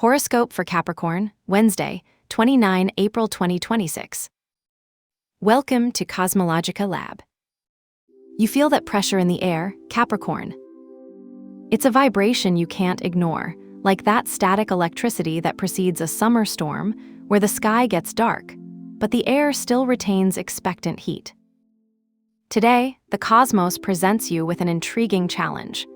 Horoscope for Capricorn, Wednesday, 29 April 2026. Welcome to CosmologicaLab. You feel that pressure in the air, Capricorn. It's a vibration you can't ignore, like that static electricity that precedes a summer storm where the sky gets dark, but the air still retains expectant heat. Today, the cosmos presents you with an intriguing challenge.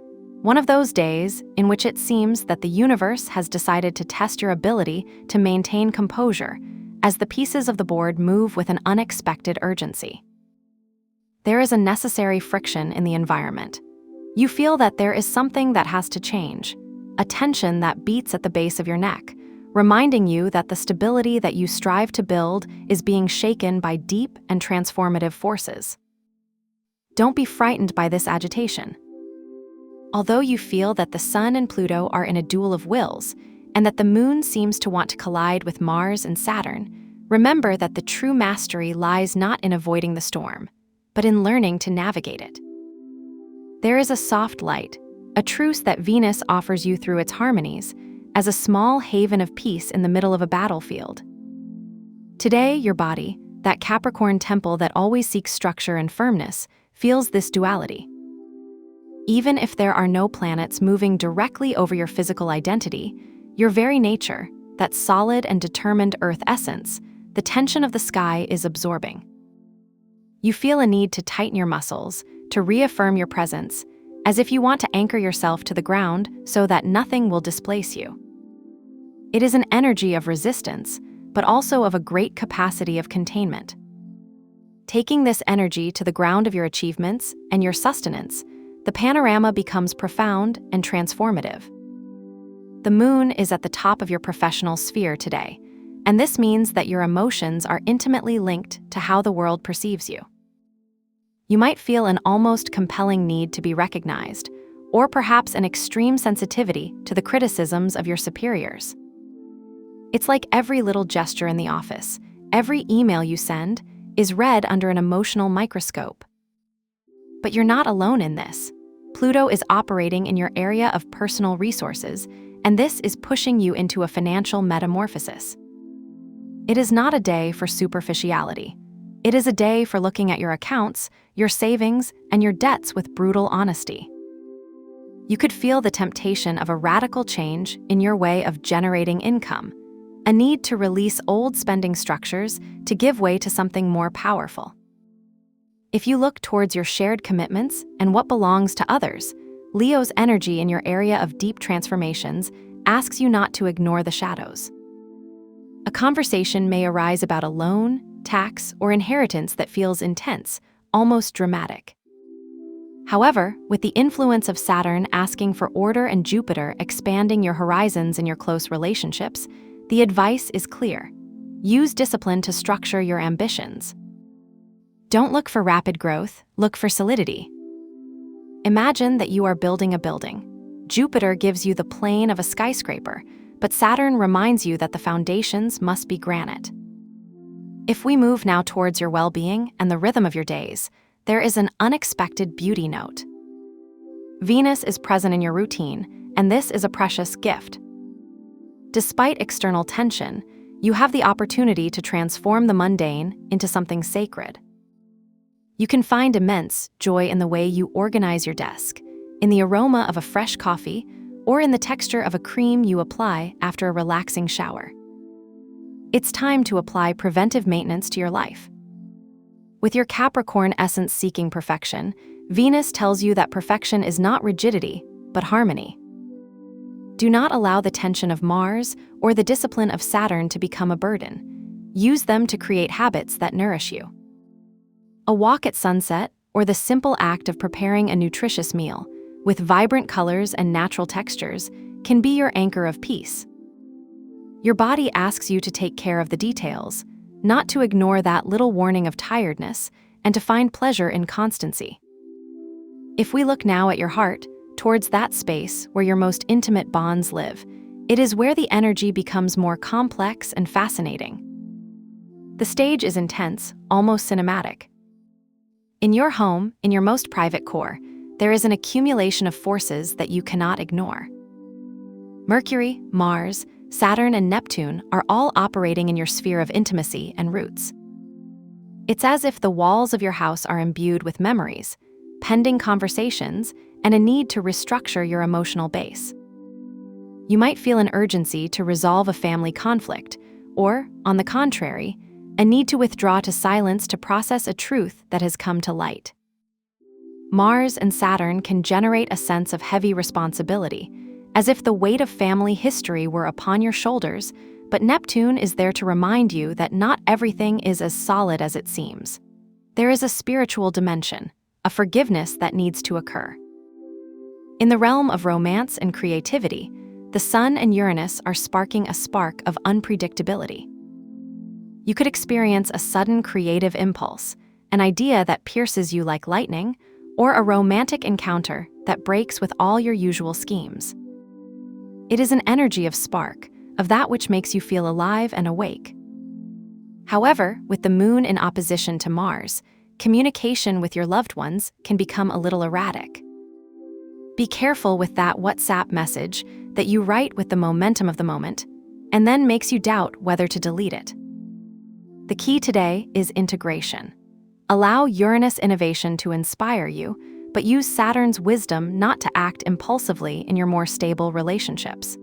One of those days in which it seems that the universe has decided to test your ability to maintain composure as the pieces of the board move with an unexpected urgency. There is a necessary friction in the environment. You feel that there is something that has to change, a tension that beats at the base of your neck, reminding you that the stability that you strive to build is being shaken by deep and transformative forces. Don't be frightened by this agitation. Although you feel that the Sun and Pluto are in a duel of wills, and that the Moon seems to want to collide with Mars and Saturn, remember that the true mastery lies not in avoiding the storm, but in learning to navigate it. There is a soft light, a truce that Venus offers you through its harmonies, as a small haven of peace in the middle of a battlefield. Today, your body, that Capricorn temple that always seeks structure and firmness, feels this duality. Even if there are no planets moving directly over your physical identity, your very nature, that solid and determined Earth essence, the tension of the sky is absorbing. You feel a need to tighten your muscles, to reaffirm your presence, as if you want to anchor yourself to the ground so that nothing will displace you. It is an energy of resistance, but also of a great capacity of containment. Taking this energy to the ground of your achievements and your sustenance, the panorama becomes profound and transformative. The Moon is at the top of your professional sphere today, and this means that your emotions are intimately linked to how the world perceives you. You might feel an almost compelling need to be recognized, or perhaps an extreme sensitivity to the criticisms of your superiors. It's like every little gesture in the office, every email you send, is read under an emotional microscope. But you're not alone in this. Pluto is operating in your area of personal resources, and this is pushing you into a financial metamorphosis. It is not a day for superficiality. It is a day for looking at your accounts, your savings, and your debts with brutal honesty. You could feel the temptation of a radical change in your way of generating income, a need to release old spending structures to give way to something more powerful. If you look towards your shared commitments and what belongs to others, Leo's energy in your area of deep transformations asks you not to ignore the shadows. A conversation may arise about a loan, tax, or inheritance that feels intense, almost dramatic. However, with the influence of Saturn asking for order and Jupiter expanding your horizons in your close relationships, the advice is clear. Use discipline to structure your ambitions. Don't look for rapid growth, look for solidity. Imagine that you are building a building. Jupiter gives you the plane of a skyscraper, but Saturn reminds you that the foundations must be granite. If we move now towards your well-being and the rhythm of your days, there is an unexpected beauty note. Venus is present in your routine, and this is a precious gift. Despite external tension, you have the opportunity to transform the mundane into something sacred. You can find immense joy in the way you organize your desk, in the aroma of a fresh coffee, or in the texture of a cream you apply after a relaxing shower. It's time to apply preventive maintenance to your life. With your Capricorn essence seeking perfection, Venus tells you that perfection is not rigidity, but harmony. Do not allow the tension of Mars or the discipline of Saturn to become a burden. Use them to create habits that nourish you. A walk at sunset, or the simple act of preparing a nutritious meal, with vibrant colors and natural textures, can be your anchor of peace. Your body asks you to take care of the details, not to ignore that little warning of tiredness, and to find pleasure in constancy. If we look now at your heart, towards that space where your most intimate bonds live, it is where the energy becomes more complex and fascinating. The stage is intense, almost cinematic. In your home, in your most private core, there is an accumulation of forces that you cannot ignore. Mercury, Mars, Saturn and Neptune are all operating in your sphere of intimacy and roots. It's as if the walls of your house are imbued with memories, pending conversations, and a need to restructure your emotional base. You might feel an urgency to resolve a family conflict, or, on the contrary, a need to withdraw to silence to process a truth that has come to light. Mars and Saturn can generate a sense of heavy responsibility, as if the weight of family history were upon your shoulders, but Neptune is there to remind you that not everything is as solid as it seems. There is a spiritual dimension, a forgiveness that needs to occur. In the realm of romance and creativity, the Sun and Uranus are sparking a spark of unpredictability. You could experience a sudden creative impulse, an idea that pierces you like lightning, or a romantic encounter that breaks with all your usual schemes. It is an energy of spark, of that which makes you feel alive and awake. However, with the Moon in opposition to Mars, communication with your loved ones can become a little erratic. Be careful with that WhatsApp message that you write with the momentum of the moment, and then makes you doubt whether to delete it. The key today is integration. Allow Uranus innovation to inspire you, but use Saturn's wisdom not to act impulsively in your more stable relationships.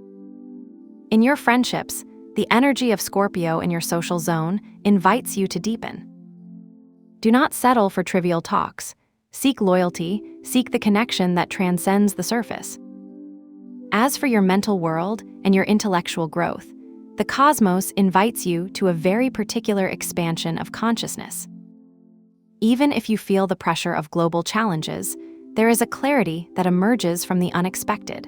In your friendships, the energy of Scorpio in your social zone invites you to deepen. Do not settle for trivial talks. Seek loyalty, seek the connection that transcends the surface. As for your mental world and your intellectual growth, the cosmos invites you to a very particular expansion of consciousness. Even if you feel the pressure of global challenges, there is a clarity that emerges from the unexpected.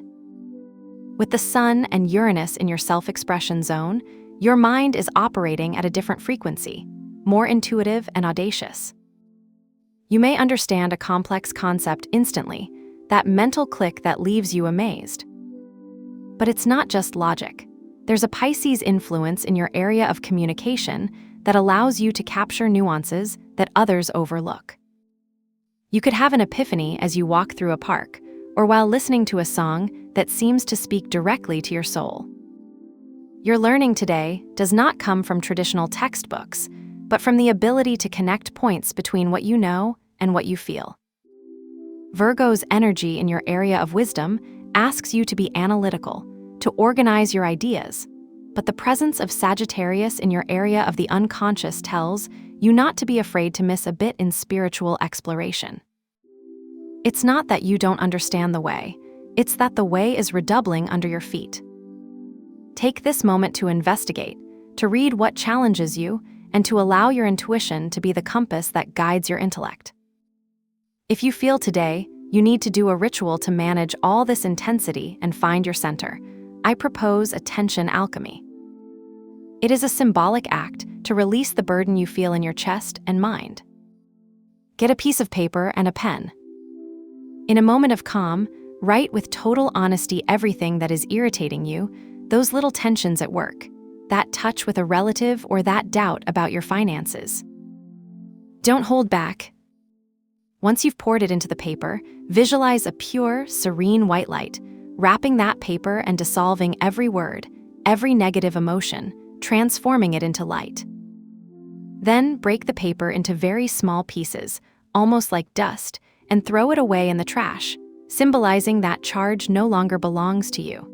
With the Sun and Uranus in your self-expression zone, your mind is operating at a different frequency, more intuitive and audacious. You may understand a complex concept instantly, that mental click that leaves you amazed. But it's not just logic. There's a Pisces influence in your area of communication that allows you to capture nuances that others overlook. You could have an epiphany as you walk through a park, or while listening to a song that seems to speak directly to your soul. Your learning today does not come from traditional textbooks, but from the ability to connect points between what you know and what you feel. Virgo's energy in your area of wisdom asks you to be analytical, to organize your ideas, but the presence of Sagittarius in your area of the unconscious tells you not to be afraid to miss a bit in spiritual exploration. It's not that you don't understand the way, it's that the way is redoubling under your feet. Take this moment to investigate, to read what challenges you, and to allow your intuition to be the compass that guides your intellect. If you feel today you need to do a ritual to manage all this intensity and find your center, I propose a tension alchemy. It is a symbolic act to release the burden you feel in your chest and mind. Get a piece of paper and a pen. In a moment of calm, write with total honesty everything that is irritating you, those little tensions at work, that touch with a relative or that doubt about your finances. Don't hold back. Once you've poured it into the paper, visualize a pure, serene white light, wrapping that paper and dissolving every word, every negative emotion, transforming it into light. Then break the paper into very small pieces, almost like dust, and throw it away in the trash, symbolizing that charge no longer belongs to you.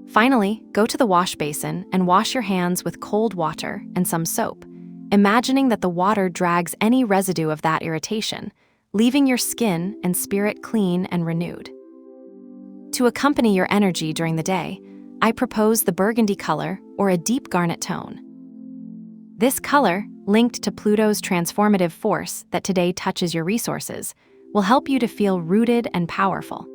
Finally, go to the wash basin and wash your hands with cold water and some soap, imagining that the water drags any residue of that irritation, leaving your skin and spirit clean and renewed. To accompany your energy during the day, I propose the burgundy color or a deep garnet tone. This color, linked to Pluto's transformative force that today touches your resources, will help you to feel rooted and powerful.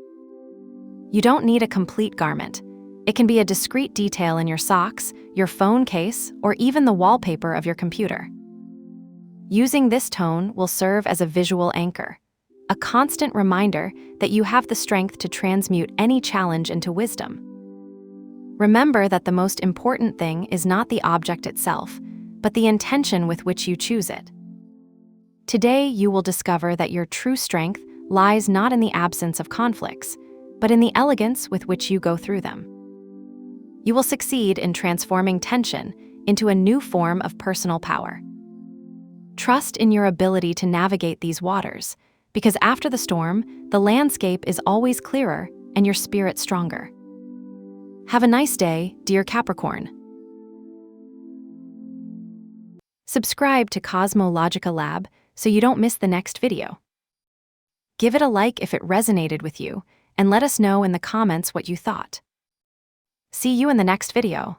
You don't need a complete garment. It can be a discrete detail in your socks, your phone case, or even the wallpaper of your computer. Using this tone will serve as a visual anchor, a constant reminder that you have the strength to transmute any challenge into wisdom. Remember that the most important thing is not the object itself, but the intention with which you choose it. Today, you will discover that your true strength lies not in the absence of conflicts, but in the elegance with which you go through them. You will succeed in transforming tension into a new form of personal power. Trust in your ability to navigate these waters, because after the storm, the landscape is always clearer and your spirit stronger. Have a nice day, dear Capricorn. Subscribe to CosmologicaLab so you don't miss the next video. Give it a like if it resonated with you, and let us know in the comments what you thought. See you in the next video.